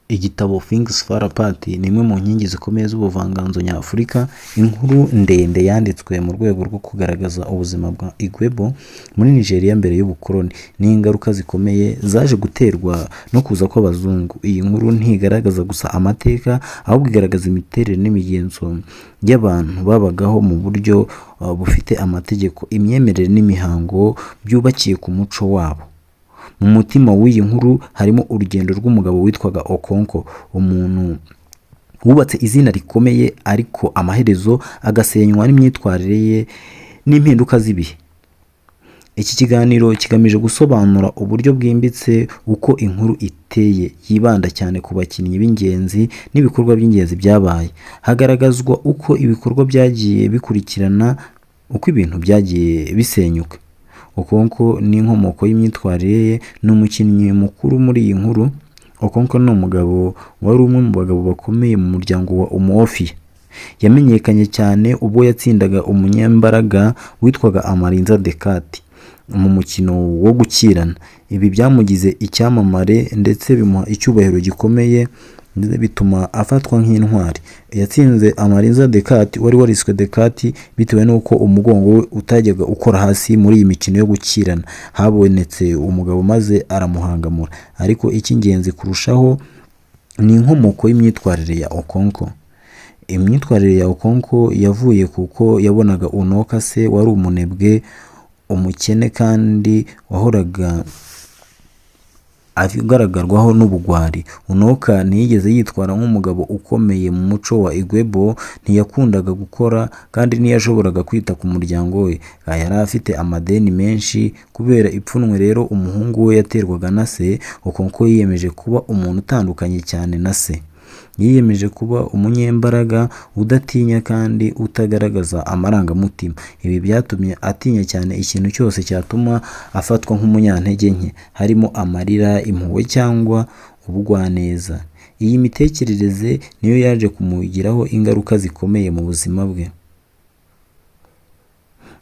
Igitabo Things Fall Apart ni imwe mu nkingi zikomeye z'ubuvanganzo nyafurika, inkuru ndende yanditswe mu rwego rwo kugaragaza ubuzima bwa Igbo muri Nigeria mbere y'ubukoloni n'ingaruka zikomeye zaje guterwa no kuza kw'abazungu. Iyi nkuru ntigaragaza gusa amateka, ahubwo igaragaza imiterere n'imigenzo y'abantu babagaho mu buryo bufite amategeko, imyemerere n'imihango byubakiye ku muco wabo. Mu mutima w'iyi nkuru harimo urugendo rw'umugabo witwaga Okonkwo, umuntu wubatse izina rikomeye ariko amaherezo agasenywa n'imyitwarire ye n'impinduka z'ibihe. Iki kiganiro kigamije gusobanura uburyo bwimbitse uko inkuru iteye, yibanda cyane ku bakinnyi b'ingenzi n'ibikorwa by'ingenzi byabaye. Hagaragazwa uko ibikorwa byagiye bikurikirana, uko ibintu byagiye bisenyuka. Okonkwo ni inkomoko y'imyitwarire ye, ni umukinnyi mukuru muri iyi nkuru. Okonkwo ni umugabo wari umwe mu bagabo bakomeye mu muryango wa Umuofia. Yamenyekanye cyane ubwo yatsindaga umunyembaraga witwaga Amalinza Dekati mu mukino wo gukirana. Ibi byamugize icyamamare ndetse bimuha icyubahiro gikomeye, bituma afatwa nk'intwari. Yatsinze Amalinza Dekati wari wariswe Dekati bitewe n'uko umugongo we utajyaga ukora hasi muri iyi mikino yo gukirana. Habonetse umugabo maze aramuhangamura. Ariko icy'ingenzi kurushaho ni inkomoko y'imyitwarire ya Okonkwo. Imyitwarire ya Okonkwo yavuye kuko yabonaga Unoka se wari umunebwe, umukene kandi wahoraga agaragarwaho n'ubugwari. Unoka ntiyigeze yitwara nk'umugabo ukomeye mu muco wa Igbo, ntiyakundaga gukora kandi ntiyashoboraga kwita ku muryango we. Yari afite amadeni menshi kubera ipfunwe rero umuhungu we yaterwaga na se. Okonkwo yiyemeje kuba umuntu utandukanye cyane na se. Yiyemeje kuba umunyembaraga, udatinya kandi utagaragaza amarangamutima. Ibi byatumye atinya cyane ikintu cyose cyatuma afatwa nk'umunyantege nke, harimo amarira, impuhwe cyangwa ubugwaneza. Iyi mitekerereze niyo yaje kumugiraho ingaruka zikomeye mu buzima bwe.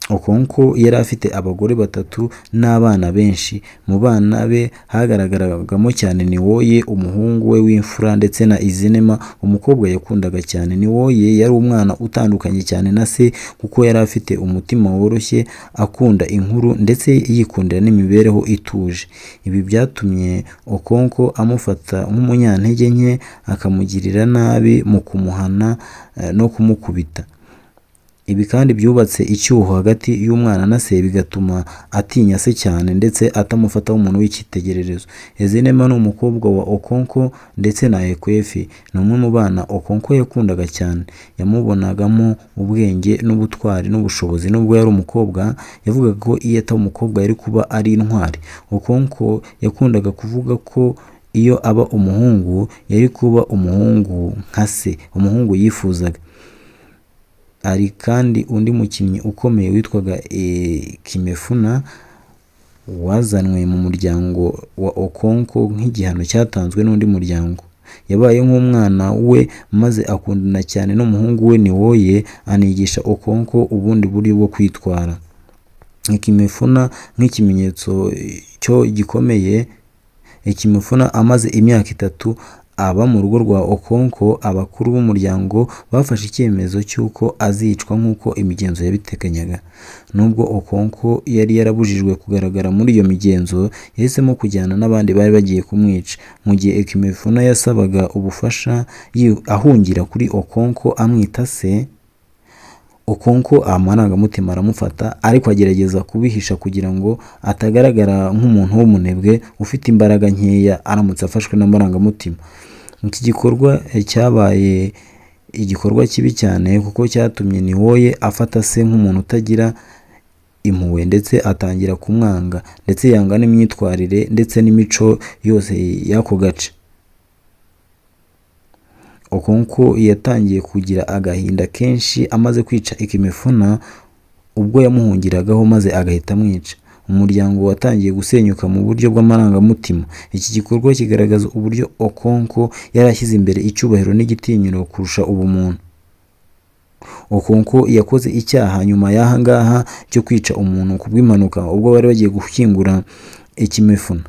Okonkwo yari afite abagore 3 n'abana benshi. Mu bana be hagaragaragamo cyane Niwoye, umuhungu we w'imfura, ndetse na Izinema, umukobwa yakundaga cyane. Niwoye yari umwana utandukanye cyane na se kuko yari afite umutima woroshye, akunda inkuru ndetse yikundira n'imibereho ituje. Ibi byatumye Okonkwo amufata nk'umunyantege nke, akamugirira nabi mu kumuhana no kumukubita. Ibi kandi byubatse icyuho hagati y'umwana na se, bigatuma atinya se cyane ndetse atamufata nk'umuntu w'icyitegererezo. Ezinema ni umukobwa wa Okonkwo ndetse na Ekwefi ni umwe mu bana Okonkwo yakundaga cyane. Yamubonagamo ubwenge n'ubutwari n'ubushobozi. Nubwo yari umukobwa, yavugaga ko iyo ataba umukobwa yari kuba ari intwari. Okonkwo yakundaga kuvuga ko iyo aba umuhungu yari kuba umuhungu nka se, umuhungu yifuzaga. Hari kandi undi mukinnyi ukomeye witwaga Kimefuna, wazanwe mu muryango wa Okonkwo nk'igihano cyatanzwe n'undi muryango. Yabaye nk'umwana we maze akundana cyane n'umuhungu we Niwoye, anigisha Okonkwo ubundi buryo bwo kwitwara. Kimefuna nk'ikimenyetso cyo gikomeye. Kimefuna amaze imyaka 3 aba mu rugo rwa Okonkwo. Abakuru b'umuryango bafashe icyemezo cy'uko azicwa nk'uko imigenzo yabiteganyaga. Nubwo Okonkwo yari yarabujijwe kugaragara muri iyo migenzo, yahisemo kujyana n'abandi bari bagiye kumwica. Mu gihe Kimefuna yasabaga ubufasha ahungira kuri Okonkwo amwita se, Okonkwo amarangamutima aramufata, ariko agerageza kubihisha kugira ngo atagaragara nk'umuntu w'umunebwe ufite imbaraga nkeya aramutse afashwe n'amarangamutima. Iki gikorwa cyabaye igikorwa kibi cyane kuko cyatumye Niwoye afata se nk'umuntu utagira impuhwe ndetse atangira kumwanga, ndetse yanga n'imyitwarire ndetse n'imico yose y'ako gace. Okonkwo yatangiye kugira agahinda kenshi amaze kwica Kimefuna ubwo yamuhungiragaho maze agahita amwica. Umuryango watangiye gusenyuka mu buryo bw'amarangamutima. Iki gikorwa kigaragaza uburyo Okonkwo yari ashyize imbere icyubahiro n'igitinyiro kurusha ubumuntu. Okonkwo yakoze icyaha nyuma y'aha ngaha cyo kwica umuntu kubw'impanuka ubwo bari bagiye gushyingura Kimefuna.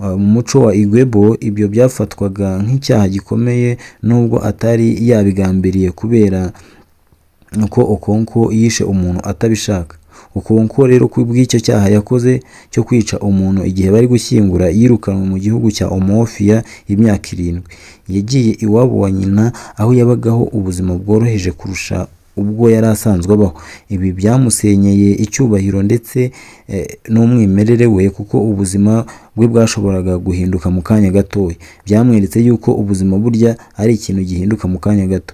Mu muco wa Igbo ibyo byafatwaga nk'icyaha gikomeye nubwo atari yabigambiriye kubera ko Okonkwo yishe umuntu atabishaka. Okonkwo rero kubw'icyo cyaha yakoze cyo kwica umuntu igihe bari gushyingura, yirukanwe mu gihugu cya Umuofia imyaka 7. Yagiye iwabo wa nyina aho yabagaho ubuzima bworoheje kurusha ubwo yari asanzwe abaho. Ibi byamusenyeye icyubahiro ndetse n'umwimerere we, kuko ubuzima bwe bwashoboraga guhinduka mu kanya gatoya. Byamweretse yuko ubuzima burya ari ikintu gihinduka mu kanya gato.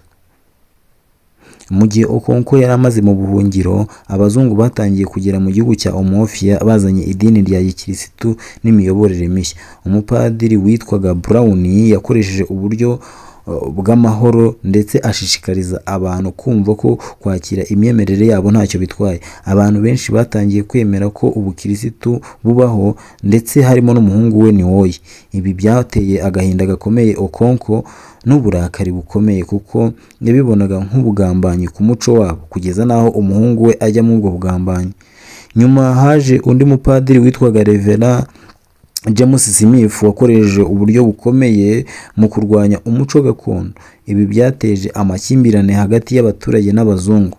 Mu gihe Okonkwo yari amaze mu buhungiro, abazungu batangiye kugera mu gihugu cya Umuofia bazanye idini rya gikirisitu n'imiyoborere mishya. Umupadiri witwaga Brown yakoresheje uburyo bw'amahoro ndetse ashishikariza abantu kumva ko kwakira imyemerere yabo ntacyo bitwaye. Abantu benshi batangiye kwemera ko ubukirisitu bubaho, ndetse harimo n'umuhungu we Niwoye. Ibi byateye agahinda gakomeye Okonkwo n'uburakari bukomeye, kuko yabibonaga nk'ubugambanyi ku muco wabo, kugeza naho umuhungu we ajya mu ubwo bugambanyi. Nyuma haje undi mupadiri witwaga Revera James Smith wakoresheje uburyo bukomeye mu kurwanya umuco gakondo. Ibi byateje amakimbirane hagati y'abaturage n'abazungu.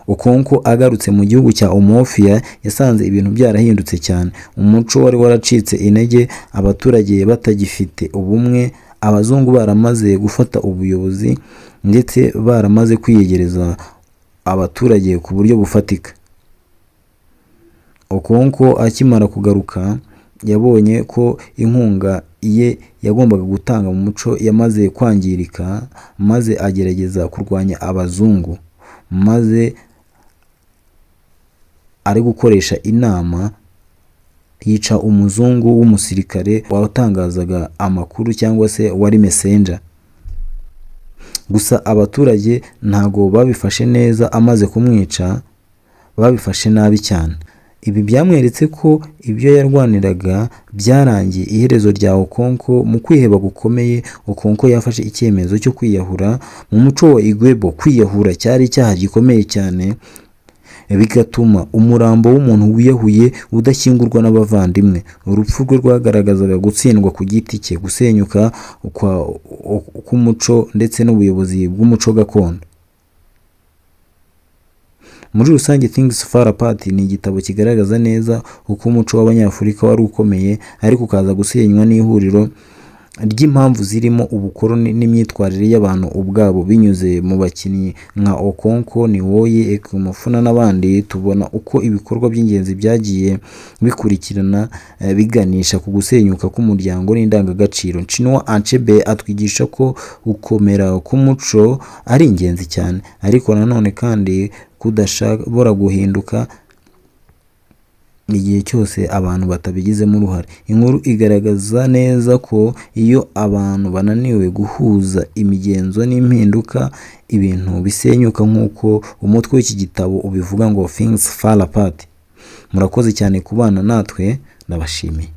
Okonkwo agarutse mu gihugu cya Umuofia yasanze ibintu byarahindutse cyane. Umuco wari waracitse intege, abaturage batagifite ubumwe, abazungu baramaze gufata ubuyobozi ndetse baramaze kwiyegereza abaturage ku buryo bufatika. Okonkwo akimara kugaruka yabonye ko inkunga ye yagombaga gutanga mu muco yamaze kwangirika, maze agerageza kurwanya abazungu, maze ari gukoresha inama yica umuzungu w'umusirikare watangazaga amakuru cyangwa se wari messenger. Gusa abaturage ntago babifashe neza, amaze kumwica babifashe nabi cyane. Ibi byamweretse ko ibyo yarwaniraga byarangiye. Iherezo rya Okonkwo mu kwiheba gukomeye, Okonkwo yafashe icyemezo cyo kwiyahura. Mu muco wa Igbo kwiyahura cyari icyaha gikomeye cyane, bigatuma umurambo w'umuntu wiyahuye udashyingurwa n'abavandimwe. Urupfu rwe rwagaragazaga gutsindwa ku giti cye, gusenyuka k'umuco ndetse n'ubuyobozi bw'umuco gakondo. Muri rusange Things Fall Apart ni igitabo kigaragaza neza uko umuco w'Abanyafurika wari ukomeye, ariko ukaza gusenywa n'ihuriro ry'impamvu zirimo ubukoroni n'imyitwarire y'abantu ubwabo. Binyuze mu bakinnyi nka Okonkwo, Niwoye, Ekumofuna n'abandi, tubona uko ibikorwa by'ingenzi byagiye bikurikirana biganisha ku gusenyuka k'umuryango n'indangagaciro. Chinua Achebe atwigisha ko gukomera k'umuco ari ingenzi cyane, ariko nanone kandi kudashobora guhinduka igihe cyose abantu batabigizemo uruhare. Inkuru igaragaza neza ko iyo abantu bananiwe guhuza imigenzo n'impinduka, ibintu bisenyuka, nk'uko umutwe w'iki gitabo ubivuga ngo Things Fall Apart. Murakoze cyane kubana natwe, ndabashimiye.